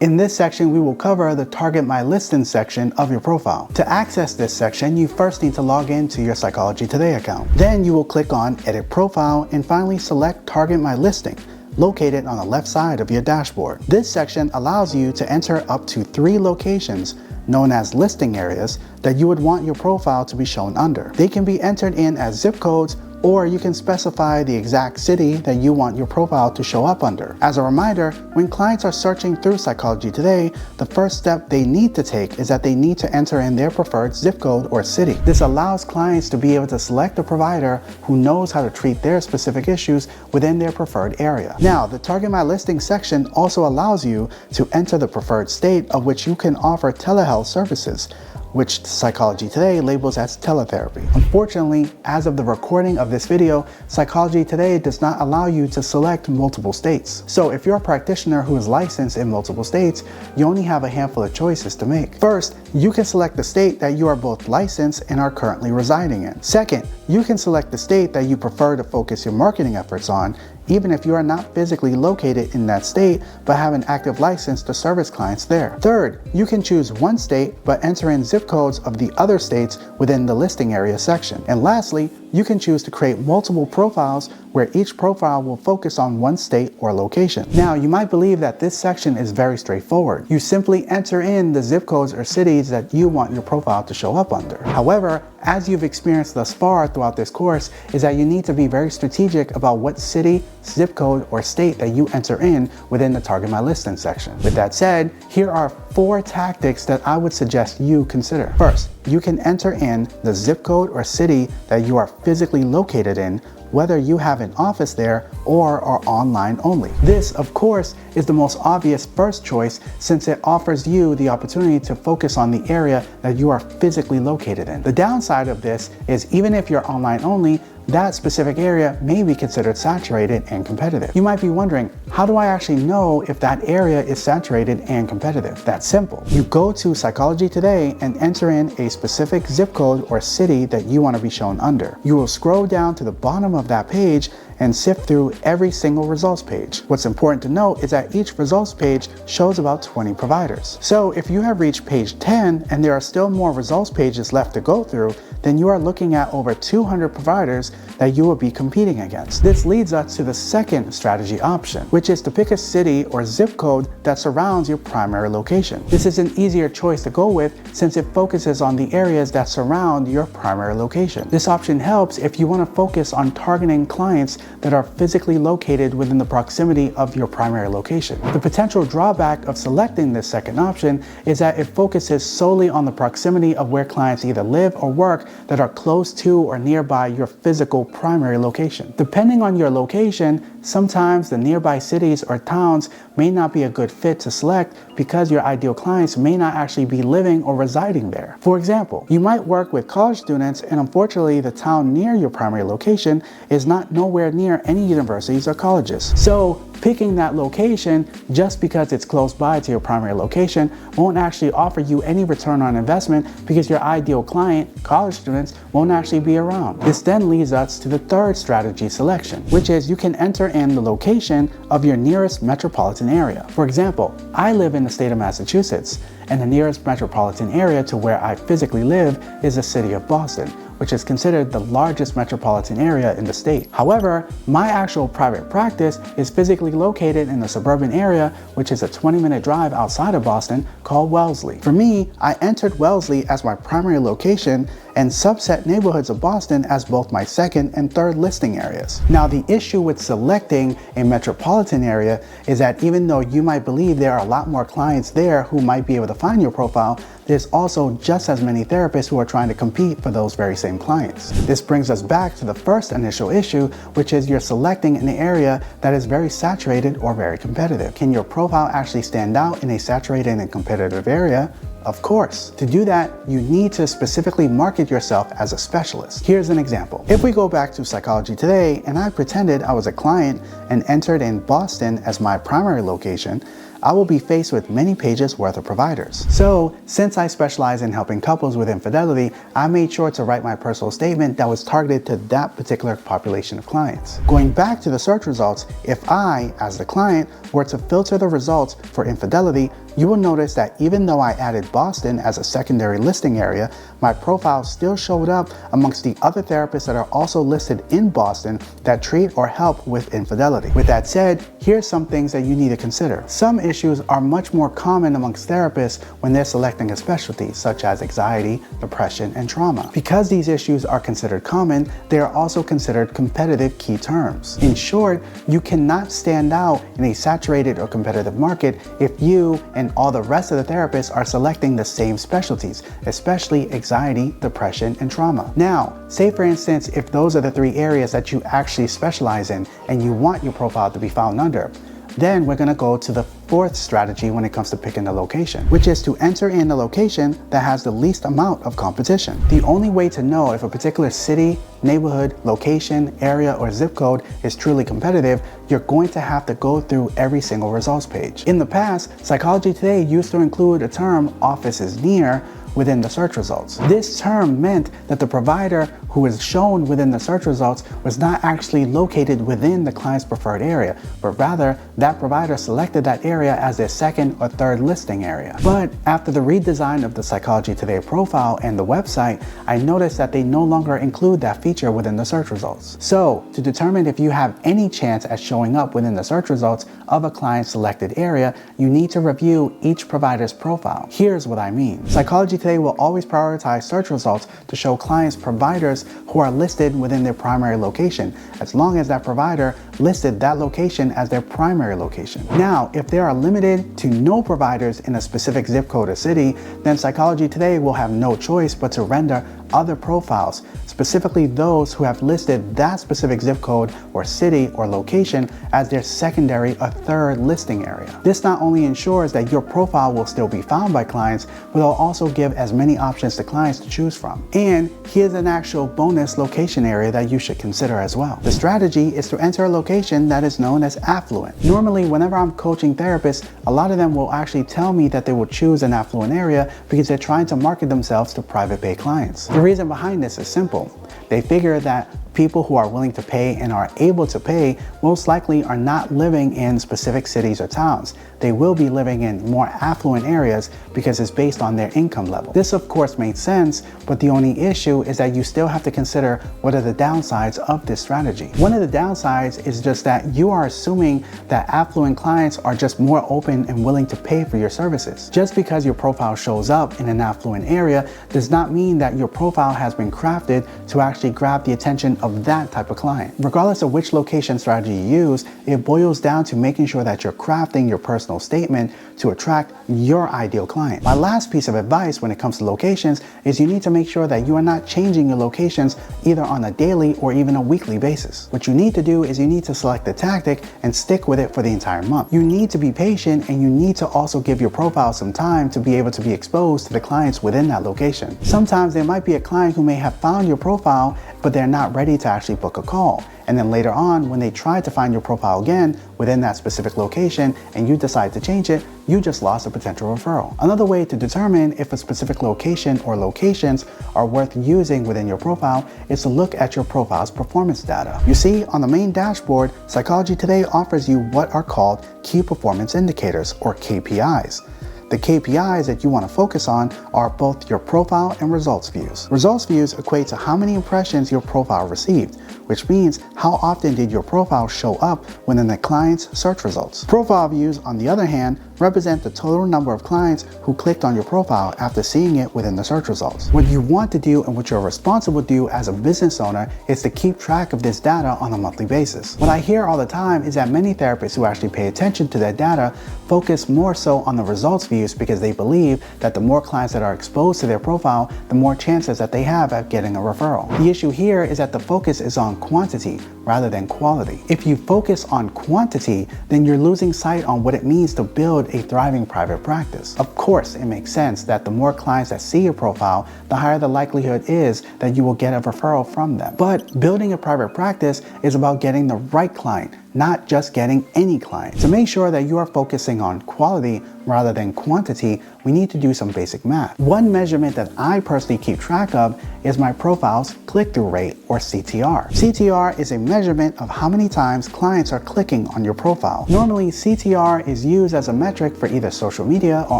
In this section, we will cover the Target My Listing section of your profile. To access this section, you first need to log into your Psychology Today account. Then you will click on Edit Profile and finally select Target My Listing, located on the left side of your dashboard. This section allows you to enter up to 3 locations known as listing areas that you would want your profile to be shown under. They can be entered in as zip codes, or you can specify the exact city that you want your profile to show up under. As a reminder, when clients are searching through Psychology Today, the first step they need to take is that they need to enter in their preferred zip code or city. This allows clients to be able to select a provider who knows how to treat their specific issues within their preferred area. Now, the Target My Listing section also allows you to enter the preferred state of which you can offer telehealth services, which Psychology Today labels as teletherapy. Unfortunately, as of the recording of this video, Psychology Today does not allow you to select multiple states. So if you're a practitioner who is licensed in multiple states, you only have a handful of choices to make. First, you can select the state that you are both licensed and are currently residing in. Second, you can select the state that you prefer to focus your marketing efforts on, even if you are not physically located in that state but have an active license to service clients there. Third, you can choose one state but enter in zip codes of the other states within the listing area section. And lastly, you can choose to create multiple profiles where each profile will focus on one state or location. Now, you might believe that this section is very straightforward. You simply enter in the zip codes or cities that you want your profile to show up under. However, as you've experienced thus far throughout this course, is that you need to be very strategic about what city, zip code, or state that you enter in within the Target My Listing section. With that said, here are 4 tactics that I would suggest you consider. First, you can enter in the zip code or city that you are physically located in, whether you have an office there or are online only. This, of course, is the most obvious first choice since it offers you the opportunity to focus on the area that you are physically located in. The downside of this is even if you're online only, that specific area may be considered saturated and competitive. You might be wondering, how do I actually know if that area is saturated and competitive? That's simple. You go to Psychology Today and enter in a specific zip code or city that you want to be shown under. You will scroll down to the bottom of that page and sift through every single results page. What's important to note is that each results page shows about 20 providers. So if you have reached page 10 and there are still more results pages left to go through, then you are looking at over 200 providers that you will be competing against. This leads us to the second strategy option, which is to pick a city or zip code that surrounds your primary location. This is an easier choice to go with since it focuses on the areas that surround your primary location. This option helps if you want to focus on targeting clients that are physically located within the proximity of your primary location. The potential drawback of selecting this second option is that it focuses solely on the proximity of where clients either live or work that are close to or nearby your physical primary location. Depending on your location, sometimes the nearby cities or towns may not be a good fit to select because your ideal clients may not actually be living or residing there. For example, you might work with college students and unfortunately the town near your primary location is not nowhere near any universities or colleges. So picking that location just because it's close by to your primary location won't actually offer you any return on investment because your ideal client, college students, won't actually be around. This then leads us to the third strategy selection, which is you can enter in the location of your nearest metropolitan area. For example, I live in the state of Massachusetts, and the nearest metropolitan area to where I physically live is the city of Boston, which is considered the largest metropolitan area in the state. However, my actual private practice is physically located in the suburban area, which is a 20-minute drive outside of Boston, called Wellesley. For me, I entered Wellesley as my primary location and subset neighborhoods of Boston as both my second and third listing areas. Now, the issue with selecting a metropolitan area is that even though you might believe there are a lot more clients there who might be able to find your profile, there's also just as many therapists who are trying to compete for those very same clients. This brings us back to the first initial issue, which is you're selecting an area that is very saturated or very competitive. Can your profile actually stand out in a saturated and competitive area? Of course. To do that, you need to specifically market yourself as a specialist. Here's an example. If we go back to Psychology Today and I pretended I was a client and entered in Boston as my primary location, I will be faced with many pages worth of providers. So since I specialize in helping couples with infidelity, I made sure to write my personal statement that was targeted to that particular population of clients. Going back to the search results, if I, as the client, were to filter the results for infidelity, you will notice that even though I added Boston as a secondary listing area, my profile still showed up amongst the other therapists that are also listed in Boston that treat or help with infidelity. With that said, here's some things that you need to consider. Some issues are much more common amongst therapists when they're selecting a specialty, such as anxiety, depression, and trauma. Because these issues are considered common, they are also considered competitive key terms. In short, you cannot stand out in a saturated or competitive market if you and all the rest of the therapists are selecting the same specialties, especially anxiety, depression, and trauma. Now, say for instance, if those are the 3 areas that you actually specialize in and you want your profile to be found under, then we're going to go to the 4th strategy when it comes to picking the location, which is to enter in the location that has the least amount of competition. The only way to know if a particular city, neighborhood, location, area, or zip code is truly competitive, you're going to have to go through every single results page. In the past, Psychology Today used to include a term, office is near, within the search results. This term meant that the provider who is shown within the search results was not actually located within the client's preferred area, but rather that provider selected that area as their 2nd or 3rd listing area. But after the redesign of the Psychology Today profile and the website, I noticed that they no longer include that feature within the search results. So to determine if you have any chance at showing up within the search results of a client's selected area, you need to review each provider's profile. Here's what I mean. Psychology Today will always prioritize search results to show clients providers who are listed within their primary location, as long as that provider listed that location as their primary location. Now, if there are limited to no providers in a specific zip code or city, then Psychology Today will have no choice but to render other profiles, specifically those who have listed that specific zip code or city or location as their secondary or 3rd listing area. This not only ensures that your profile will still be found by clients, but will also give as many options to clients to choose from. And here's an actual bonus location area that you should consider as well. The strategy is to enter a location that is known as affluent. Normally, whenever I'm coaching therapists, a lot of them will actually tell me that they will choose an affluent area because they're trying to market themselves to private pay clients. The reason behind this is simple. They figure that people who are willing to pay and are able to pay most likely are not living in specific cities or towns. They will be living in more affluent areas because it's based on their income level. This of course makes sense, but the only issue is that you still have to consider what are the downsides of this strategy. One of the downsides is just that you are assuming that affluent clients are just more open and willing to pay for your services. Just because your profile shows up in an affluent area does not mean that your profile has been crafted to actually grab the attention of that type of client. Regardless of which location strategy you use, it boils down to making sure that you're crafting your personal statement to attract your ideal client. My last piece of advice when it comes to locations is you need to make sure that you are not changing your locations either on a daily or even a weekly basis. What you need to do is you need to select the tactic and stick with it for the entire month. You need to be patient, and you need to also give your profile some time to be able to be exposed to the clients within that location. Sometimes there might be a client who may have found your profile, but they're not ready to actually book a call. And then later on, when they try to find your profile again within that specific location and you decide to change it, you just lost a potential referral. Another way to determine if a specific location or locations are worth using within your profile is to look at your profile's performance data. You see, on the main dashboard, Psychology Today offers you what are called Key Performance Indicators, or KPIs. The KPIs that you want to focus on are both your profile and results views. Results views equate to how many impressions your profile received, which means how often did your profile show up within the client's search results. Profile views, on the other hand, represent the total number of clients who clicked on your profile after seeing it within the search results. What you want to do and what you're responsible to do as a business owner is to keep track of this data on a monthly basis. What I hear all the time is that many therapists who actually pay attention to their data focus more so on the results views because they believe that the more clients that are exposed to their profile, the more chances that they have at getting a referral. The issue here is that the focus is on quantity rather than quality. If you focus on quantity, then you're losing sight on what it means to build a thriving private practice. Of course, it makes sense that the more clients that see your profile, the higher the likelihood is that you will get a referral from them. But building a private practice is about getting the right client, not just getting any clients. To make sure that you are focusing on quality rather than quantity, we need to do some basic math. One measurement that I personally keep track of is my profile's click-through rate, or CTR. CTR is a measurement of how many times clients are clicking on your profile. Normally, CTR is used as a metric for either social media or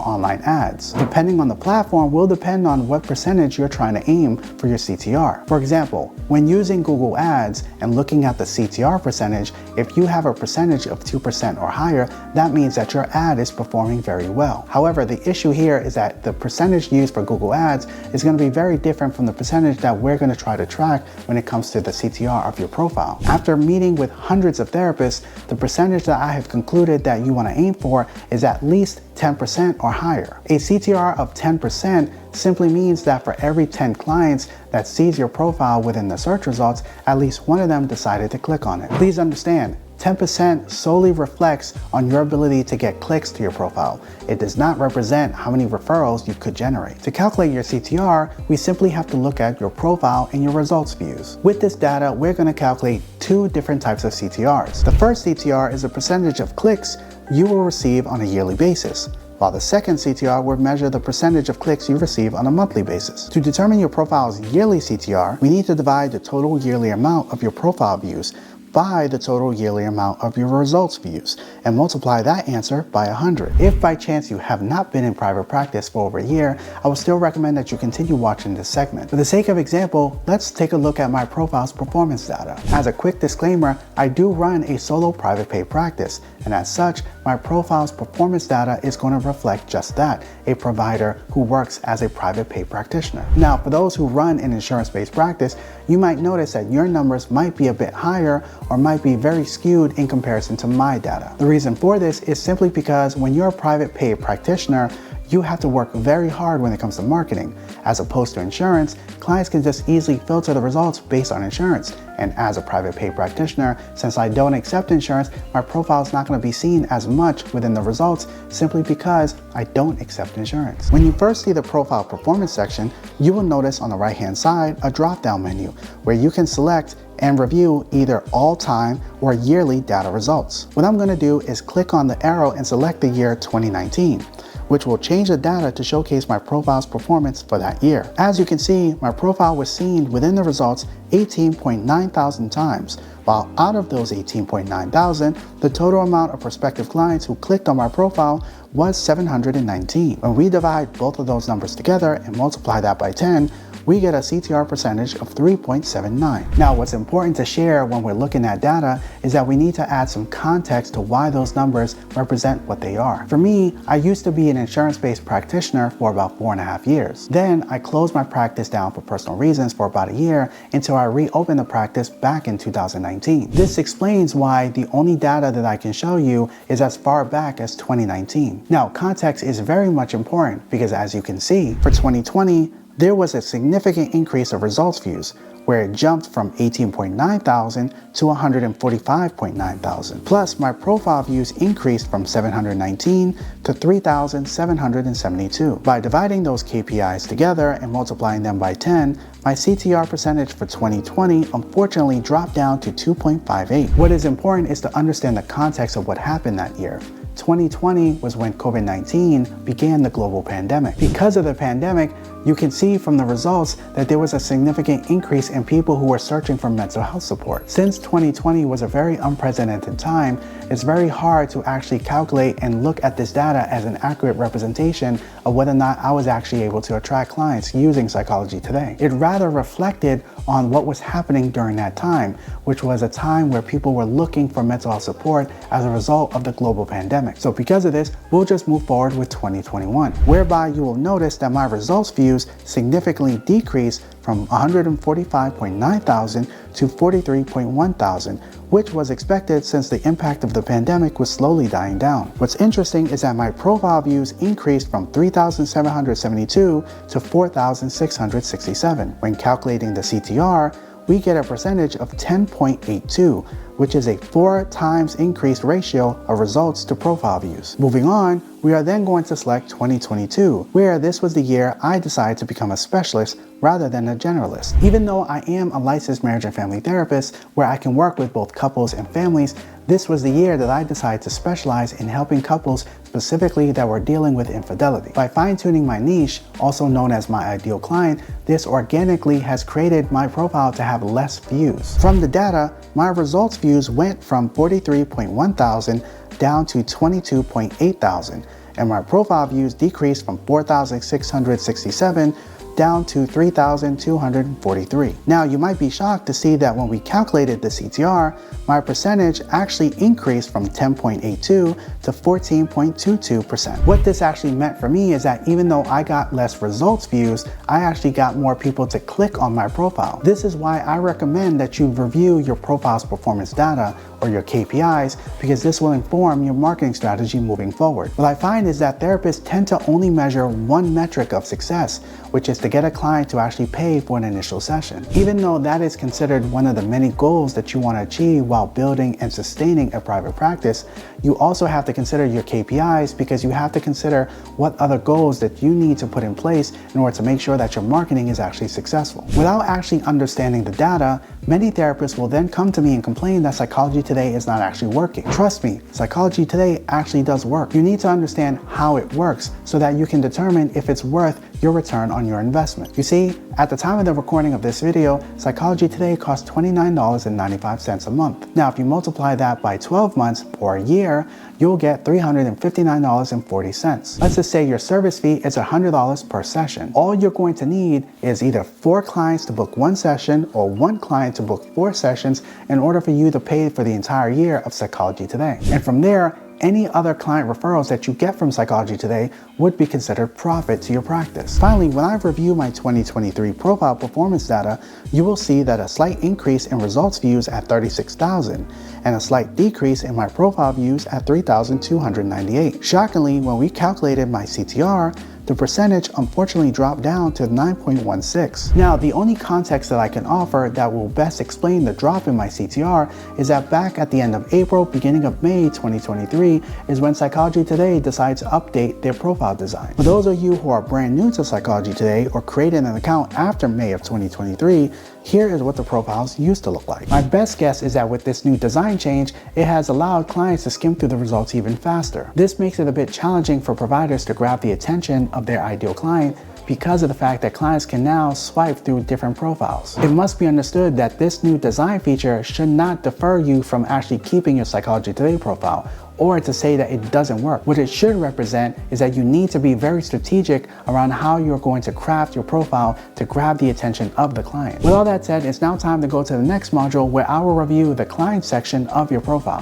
online ads. Depending on the platform will depend on what percentage you're trying to aim for your CTR. For example, when using Google Ads and looking at the CTR percentage, if you have a percentage of 2% or higher, that means that your ad is performing very well. However, the issue here is that the percentage used for Google Ads is going to be very different from the percentage that we're going to try to track when it comes to the CTR of your profile. After meeting with hundreds of therapists, the percentage that I have concluded that you want to aim for is at least 10% or higher. A CTR of 10% simply means that for every 10 clients that sees your profile within the search results, at least one of them decided to click on it. Please understand, 10% solely reflects on your ability to get clicks to your profile. It does not represent how many referrals you could generate. To calculate your CTR, we simply have to look at your profile and your results views. With this data, we're going to calculate two different types of CTRs. The first CTR is a percentage of clicks you will receive on a yearly basis, while the second CTR will measure the percentage of clicks you receive on a monthly basis. To determine your profile's yearly CTR, we need to divide the total yearly amount of your profile views by the total yearly amount of your results views and multiply that answer by 100. If by chance you have not been in private practice for over a year, I would still recommend that you continue watching this segment. For the sake of example, let's take a look at my profile's performance data. As a quick disclaimer, I do run a solo private pay practice, and as such, my profile's performance data is going to reflect just that, a provider who works as a private pay practitioner. Now, for those who run an insurance-based practice, you might notice that your numbers might be a bit higher or might be very skewed in comparison to my data. The reason for this is simply because when you're a private pay practitioner, you have to work very hard when it comes to marketing. As opposed to insurance, clients can just easily filter the results based on insurance. And as a private pay practitioner, since I don't accept insurance, my profile is not going to be seen as much within the results simply because I don't accept insurance. When you first see the profile performance section, you will notice on the right-hand side a drop-down menu where you can select and review either all-time or yearly data results. What I'm going to do is click on the arrow and select the year 2019. Which will change the data to showcase my profile's performance for that year. As you can see, my profile was seen within the results 18.9 thousand times, while out of those 18.9 thousand, the total amount of prospective clients who clicked on my profile was 719. When we divide both of those numbers together and multiply that by 10, we get a CTR percentage of 3.79. Now, what's important to share when we're looking at data is that we need to add some context to why those numbers represent what they are. For me, I used to be an insurance-based practitioner for about 4.5 years. Then I closed my practice down for personal reasons for about a year until I reopened the practice back in 2019. This explains why the only data that I can show you is as far back as 2019. Now, context is very much important because as you can see, for 2020, there was a significant increase of results views, where it jumped from 18.9 thousand to 145.9 thousand. Plus, my profile views increased from 719 to 3,772. By dividing those KPIs together and multiplying them by 10, my CTR percentage for 2020 unfortunately dropped down to 2.58. What is important is to understand the context of what happened that year. 2020 was when COVID-19 began the global pandemic. Because of the pandemic, you can see from the results that there was a significant increase in people who were searching for mental health support. Since 2020 was a very unprecedented time, it's very hard to actually calculate and look at this data as an accurate representation of whether or not I was actually able to attract clients using Psychology Today. It rather reflected on what was happening during that time, which was a time where people were looking for mental health support as a result of the global pandemic. So because of this, we'll just move forward with 2021, whereby you will notice that my results views significantly decreased from 145.9 thousand to 43.1 thousand, which was expected since the impact of the pandemic was slowly dying down. What's interesting is that my profile views increased from 3,772 to 4,667. When calculating the CTR, we get a percentage of 10.82, which is a 4 times increased ratio of results to profile views. Moving on, we are then going to select 2022, where this was the year I decided to become a specialist rather than a generalist. Even though I am a licensed marriage and family therapist where I can work with both couples and families, This was the year that I decided to specialize in helping couples specifically that were dealing with infidelity. By fine-tuning my niche, also known as my ideal client, this organically has created my profile to have less views. From the data, my results views went from 43.1 thousand down to 22.8 thousand, and my profile views decreased from 4,667 down to 3,243. Now, you might be shocked to see that when we calculated the CTR, my percentage actually increased from 10.82 to 14.22%. What this actually meant for me is that even though I got less results views, I actually got more people to click on my profile. This is why I recommend that you review your profile's performance data or your KPIs, because this will inform your marketing strategy moving forward. What I find is that therapists tend to only measure one metric of success, which is to get a client to actually pay for an initial session. Even though that is considered one of the many goals that you want to achieve while building and sustaining a private practice, you also have to consider your KPIs, because you have to consider what other goals that you need to put in place in order to make sure that your marketing is actually successful. Without actually understanding the data, many therapists will then come to me and complain that Psychology Today is not actually working. Trust me, Psychology Today actually does work. You need to understand how it works so that you can determine if it's worth your return on your investment. You see, at the time of the recording of this video, Psychology Today costs $29.95 a month. Now, if you multiply that by 12 months or a year, you'll get $359.40. Let's just say your service fee is $100 per session. All you're going to need is either 4 clients to book 1 session or 1 client to book 4 sessions in order for you to pay for the entire year of Psychology Today. And from there, any other client referrals that you get from Psychology Today would be considered profit to your practice. Finally, when I review my 2023 profile performance data, you will see that a slight increase in results views at 36,000 and a slight decrease in my profile views at 3,298. Shockingly, when we calculated my CTR, the percentage unfortunately dropped down to 9.16. Now, the only context that I can offer that will best explain the drop in my CTR is that back at the end of April, beginning of May 2023 is when Psychology Today decided to update their profile design. For those of you who are brand new to Psychology Today or created an account after May of 2023, here is what the profiles used to look like. My best guess is that with this new design change, it has allowed clients to skim through the results even faster. This makes it a bit challenging for providers to grab the attention of their ideal client because of the fact that clients can now swipe through different profiles. It must be understood that this new design feature should not deter you from actually keeping your Psychology Today profile, or to say that it doesn't work. What it should represent is that you need to be very strategic around how you're going to craft your profile to grab the attention of the client. With all that said, it's now time to go to the next module where I will review the client section of your profile.